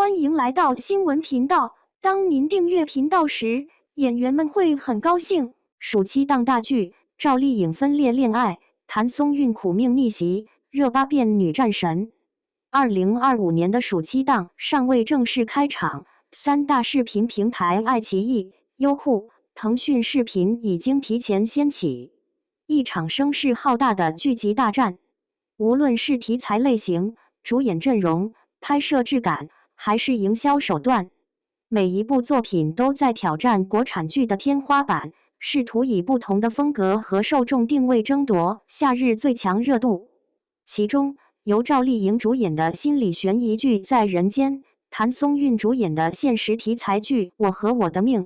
欢迎来到新闻频道。当您订阅频道时，演员们会很高兴。暑期档大剧，赵丽颖分裂恋爱，谭松韵苦命逆袭，热巴变女战神。2025年的暑期档尚未正式开场，三大视频平台爱奇艺、优酷、腾讯视频已经提前掀起一场声势浩大的剧集大战。无论是题材类型、主演阵容、拍摄质感，还是营销手段，每一部作品都在挑战国产剧的天花板，试图以不同的风格和受众定位争夺夏日最强热度。其中，由赵丽颖主演的心理悬疑剧《在人间》，谭松韵主演的现实题材剧《我和我的命》，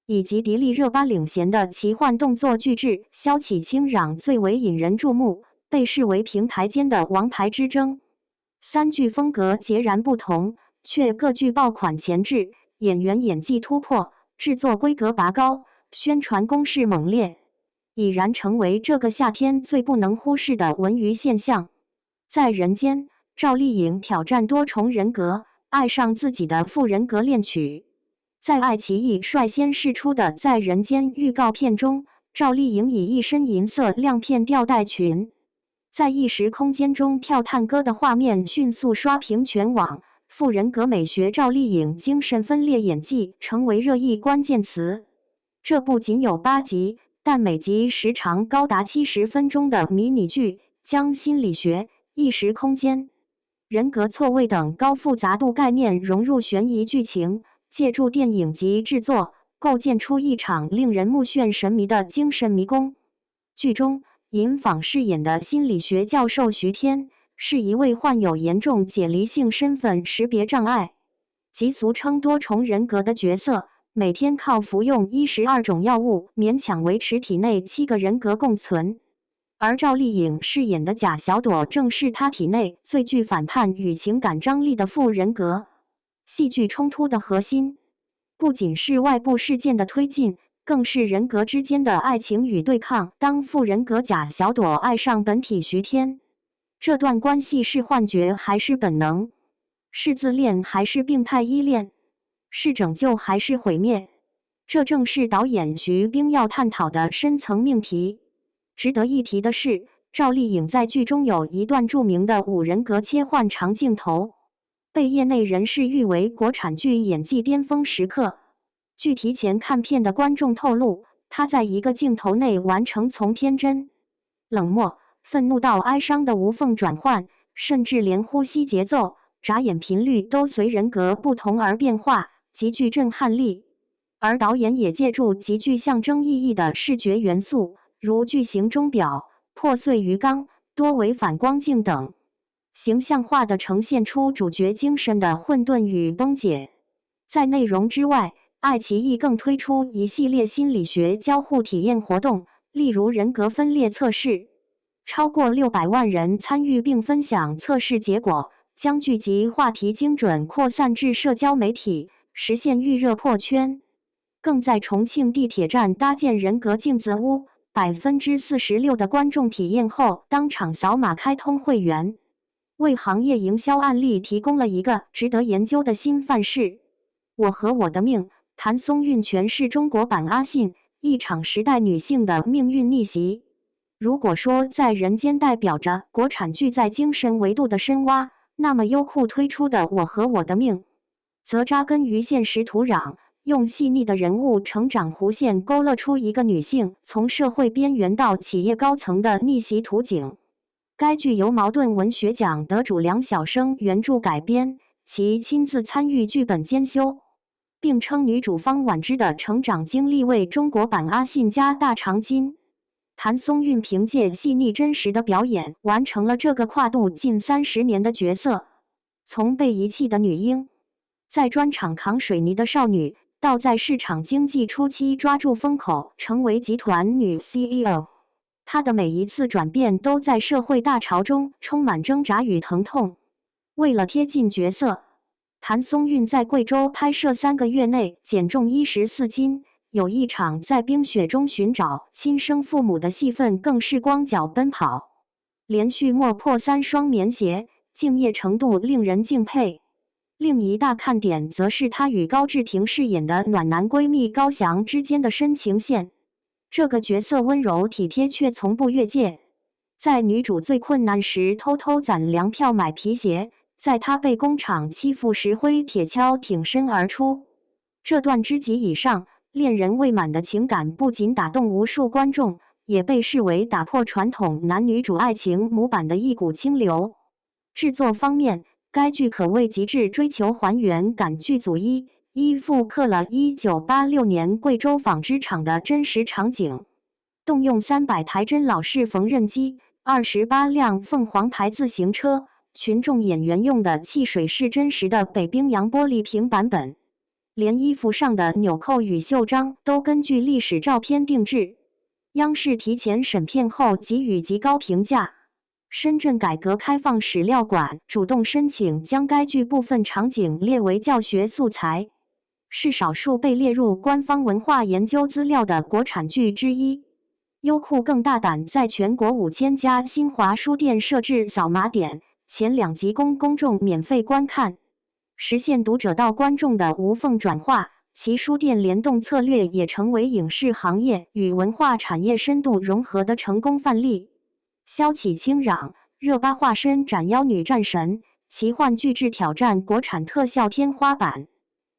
以及迪丽热巴领衔的奇幻动作巨制《萧启清壤》最为引人注目，被视为平台间的王牌之争。三剧风格截然不同，却各具爆款潜质，演员演技突破，制作规格拔高，宣传攻势猛烈，已然成为这个夏天最不能忽视的文娱现象。在人间，赵丽颖挑战多重人格，爱上自己的副人格恋曲。在爱奇艺率先释出的《在人间》预告片中，赵丽颖以一身银色亮片吊带裙，在异时空间中跳探戈的画面迅速刷屏全网，副人格美学赵丽颖精神分裂演技成为热议关键词。这部仅有8集，但每集时长高达70分钟的迷你剧，将心理学、异时空间、人格错位等高复杂度概念融入悬疑剧情，借助电影级制作，构建出一场令人目眩神迷的精神迷宫。剧中，尹昉饰演的心理学教授徐天，是一位患有严重解离性身份识别障碍，即俗称多重人格的角色，每天靠服用12种药物勉强维持体内7个人格共存。而赵丽颖饰演的贾小朵正是她体内最具反叛与情感张力的副人格。戏剧冲突的核心，不仅是外部事件的推进，更是人格之间的爱情与对抗。当副人格贾小朵爱上本体徐天，这段关系是幻觉还是本能？是自恋还是病态依恋？是拯救还是毁灭？这正是导演徐冰要探讨的深层命题。值得一提的是，赵丽颖在剧中有一段著名的5人格切换长镜头，被业内人士誉为国产剧演技巅峰时刻。据提前看片的观众透露，她在一个镜头内完成从天真、冷漠、愤怒到哀伤的无缝转换，甚至连呼吸节奏、眨眼频率都随人格不同而变化，极具震撼力。而导演也借助极具象征意义的视觉元素，如巨型钟表、破碎鱼缸、多维反光镜等，形象化地呈现出主角精神的混沌与崩解。在内容之外，爱奇艺更推出一系列心理学交互体验活动，例如人格分裂测试，超过600万人参与并分享测试结果，将剧集话题精准扩散至社交媒体，实现预热破圈。更在重庆地铁站搭建人格镜子屋，46%的观众体验后当场扫码开通会员，为行业营销案例提供了一个值得研究的新范式。我和我的命，谭松韵诠释中国版阿信，一场时代女性的命运逆袭。如果说在人间代表着国产剧在精神维度的深挖，那么优酷推出的我和我的命，则扎根于现实土壤，用细腻的人物成长弧线勾勒出一个女性从社会边缘到企业高层的逆袭图景。该剧由茅盾文学奖得主梁晓声原著改编，其亲自参与剧本监修，并称女主方婉之的成长经历为中国版阿信加大长今。谭松韵凭借细腻真实的表演，完成了这个跨度近30年的角色。从被遗弃的女婴，在砖厂扛水泥的少女，到在市场经济初期抓住风口，成为集团女 CEO， 她的每一次转变都在社会大潮中充满挣扎与疼痛。为了贴近角色，谭松韵在贵州拍摄3个月内减重14斤，有一场在冰雪中寻找亲生父母的戏份，更是光脚奔跑，连续磨破3双棉鞋，敬业程度令人敬佩。另一大看点则是她与高志廷饰演的暖男闺蜜高翔之间的深情线。这个角色温柔体贴，却从不越界。在女主最困难时偷偷攒粮票买皮鞋，在她被工厂欺负时挥铁锹挺身而出。这段知己以上、恋人未满的情感不仅打动无数观众，也被视为打破传统男女主爱情模板的一股清流。制作方面，该剧可谓极致追求还原感，剧组一复刻了1986年贵州纺织厂的真实场景，动用300台真老式缝纫机、28辆凤凰牌自行车，群众演员用的汽水是真实的北冰洋玻璃瓶版本，连衣服上的纽扣与袖章都根据历史照片定制。央视提前审片后给予极高评价。深圳改革开放史料馆主动申请将该剧部分场景列为教学素材，是少数被列入官方文化研究资料的国产剧之一。优酷更大胆在全国5000家新华书店设置扫码点，前2集供公众免费观看，实现读者到观众的无缝转化。其书店联动策略也成为影视行业与文化产业深度融合的成功范例。萧启清嚷，热巴化身斩妖女战神，奇幻巨制挑战国产特效天花板。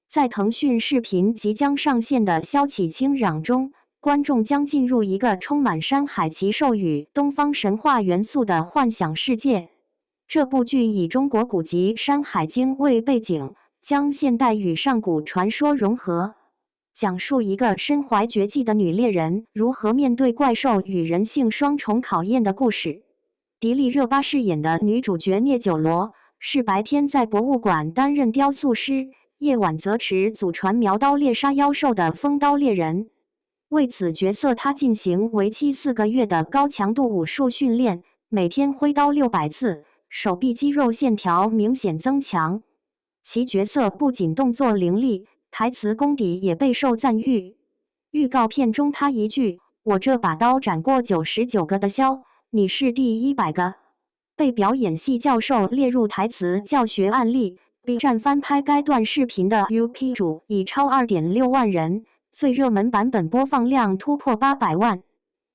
在腾讯视频即将上线的萧启清嚷中，观众将进入一个充满山海奇兽与东方神话元素的幻想世界。这部剧以中国古籍《山海经》为背景，将现代与上古传说融合，讲述一个身怀绝技的女猎人如何面对怪兽与人性双重考验的故事。迪丽热巴饰演的女主角聂九罗是白天在博物馆担任雕塑师，夜晚则持祖传苗刀猎杀妖兽的风刀猎人。为此角色，她进行为期4个月的高强度武术训练，每天挥刀600次，手臂肌肉线条明显增强。其角色不仅动作凌厉，台词功底也备受赞誉。预告片中，他一句“我这把刀斩过99个的枭，你是第100个”，被表演系教授列入台词教学案例。B 站翻拍该段视频的 UP 主已超2.6万人，最热门版本播放量突破800万。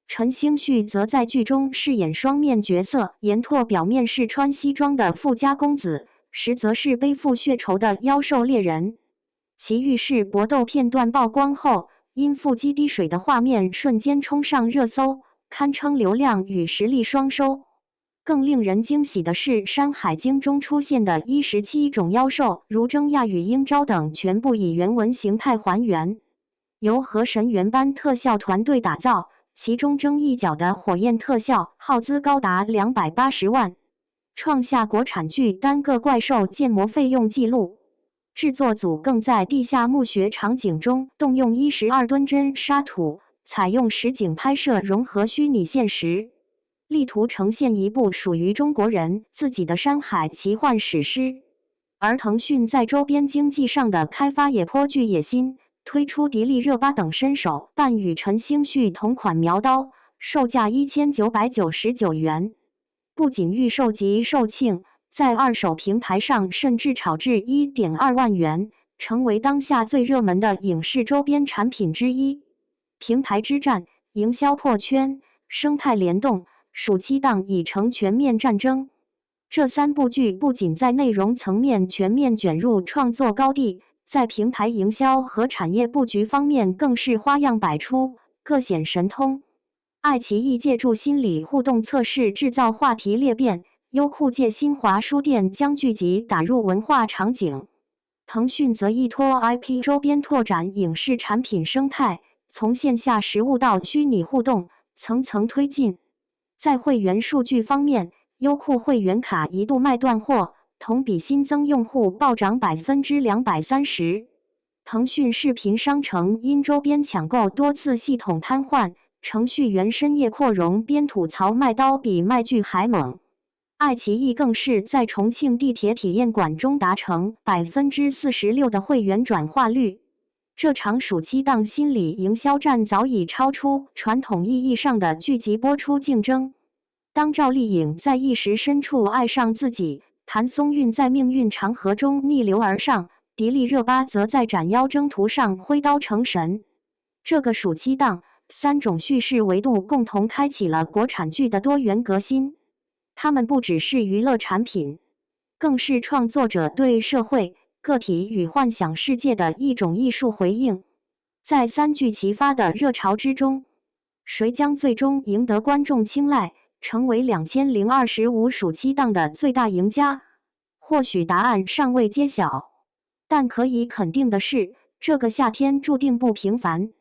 陈星旭则在剧中饰演双面角色，严拓表面是穿西装的富家公子，实则是背负血仇的妖兽猎人。其浴室搏斗片段曝光后，因腹肌滴水的画面瞬间冲上热搜，堪称流量与实力双收。更令人惊喜的是，《山海经》中出现的17种妖兽，如征亚与鹰昭等，全部以原文形态还原，由河神原班特效团队打造。其中争一角的火焰特效耗资高达280万，创下国产剧单个怪兽建模费用纪录。制作组更在地下墓穴场景中动用12吨真沙土，采用实景拍摄，融合虚拟现实，力图呈现一部属于中国人自己的山海奇幻史诗。而腾讯在周边经济上的开发也颇具野心，推出迪丽热巴等身手伴与陈星旭同款苗刀，售价1999元。不仅预售即售罄，在二手平台上甚至炒至1.2万元，成为当下最热门的影视周边产品之一。平台之战、营销破圈、生态联动，暑期档已成全面战争。这3部剧不仅在内容层面全面卷入创作高地，在平台营销和产业布局方面更是花样百出，各显神通。爱奇艺借助心理互动测试制造话题裂变，优酷借新华书店将剧集打入文化场景，腾讯则依托 IP 周边拓展影视产品生态，从线下实物到虚拟互动，层层推进。在会员数据方面，优酷会员卡一度卖断货，同比新增用户暴涨230%。腾讯视频商城因周边抢购多次系统瘫痪，程序员深夜扩容边吐槽卖刀比卖剧还猛。爱奇艺更是在重庆地铁体验馆中达成46%的会员转化率。这场暑期档心理营销战早已超出传统意义上的剧集播出竞争。当赵丽颖在意识深处爱上自己，谭松韵在命运长河中逆流而上，迪丽热巴则在斩妖征途上挥刀成神。这个暑期档，3种叙事维度共同开启了国产剧的多元革新。它们不只是娱乐产品，更是创作者对社会、个体与幻想世界的一种艺术回应。在3剧齐发的热潮之中，谁将最终赢得观众青睐，成为2025暑期档的最大赢家？或许答案尚未揭晓，但可以肯定的是，这个夏天注定不平凡。